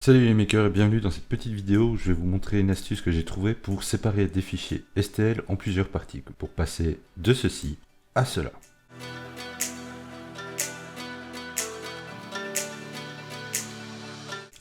Salut les makers et bienvenue dans cette petite vidéo où je vais vous montrer une astuce que j'ai trouvée pour séparer des fichiers STL en plusieurs parties, pour passer de ceci à cela.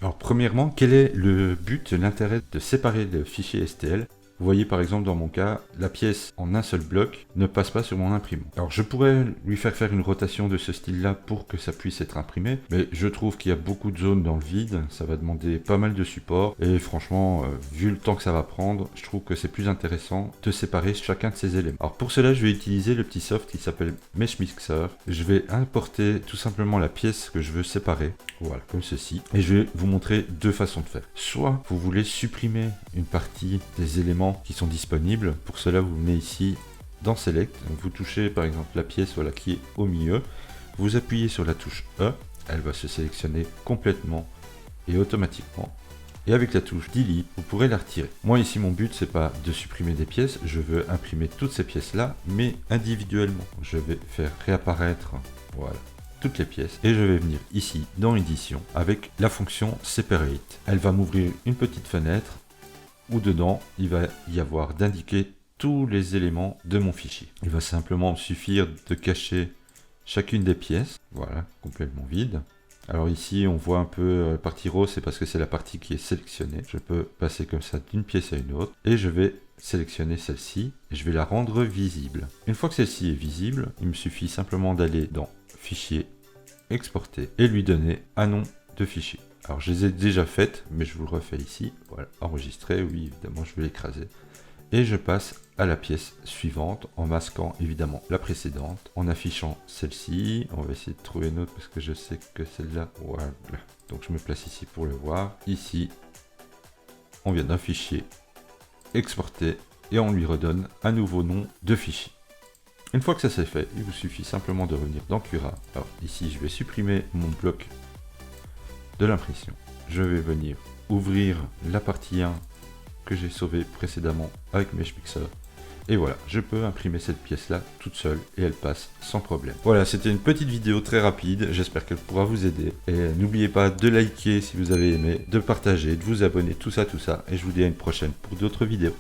Alors premièrement, quel est le but, l'intérêt de séparer des fichiers STL? Vous voyez par exemple dans mon cas, la pièce en un seul bloc ne passe pas sur mon imprimante. Alors je pourrais lui faire une rotation de ce style-là pour que ça puisse être imprimé, mais je trouve qu'il y a beaucoup de zones dans le vide, ça va demander pas mal de support, et franchement, vu le temps que ça va prendre, je trouve que c'est plus intéressant de séparer chacun de ces éléments. Alors pour cela, je vais utiliser le petit soft qui s'appelle Mesh Mixer. Je vais importer tout simplement la pièce que je veux séparer, voilà, comme ceci, et je vais vous montrer deux façons de faire. Soit vous voulez supprimer une partie des éléments qui sont disponibles. Pour cela, vous venez ici dans Select, vous touchez par exemple la pièce voilà, qui est au milieu, vous appuyez sur la touche E, elle va se sélectionner complètement et automatiquement. Et avec la touche Delete, vous pourrez la retirer. Moi ici, mon but, c'est pas de supprimer des pièces, je veux imprimer toutes ces pièces-là, mais individuellement. Je vais faire réapparaître, voilà, toutes les pièces, et je vais venir ici dans Édition avec la fonction Separate. Elle va m'ouvrir une petite fenêtre où dedans, il va y avoir d'indiquer tous les éléments de mon fichier. Il va simplement suffire de cacher chacune des pièces, voilà, complètement vide. Alors ici, on voit un peu la partie rose, c'est parce que c'est la partie qui est sélectionnée. Je peux passer comme ça d'une pièce à une autre, et je vais sélectionner celle-ci, et je vais la rendre visible. Une fois que celle-ci est visible, il me suffit simplement d'aller dans Fichier, Exporter, et lui donner un nom de fichier. Alors je les ai déjà faites, mais je vous le refais ici. Voilà, enregistrer, oui, évidemment, je vais l'écraser. Et je passe à la pièce suivante, en masquant évidemment la précédente, en affichant celle-ci. On va essayer de trouver une autre, parce que je sais que celle-là, voilà. Donc je me place ici pour le voir. Ici, on vient d'un fichier, exporter, et on lui redonne un nouveau nom de fichier. Une fois que ça c'est fait, il vous suffit simplement de revenir dans Cura. Alors ici, je vais supprimer mon bloc de l'impression. Je vais venir ouvrir la partie 1 que j'ai sauvée précédemment avec Mesh Mixer. Et voilà, je peux imprimer cette pièce-là toute seule et elle passe sans problème. Voilà, c'était une petite vidéo très rapide. J'espère qu'elle pourra vous aider. Et n'oubliez pas de liker si vous avez aimé, de partager, de vous abonner, tout ça. Et je vous dis à une prochaine pour d'autres vidéos.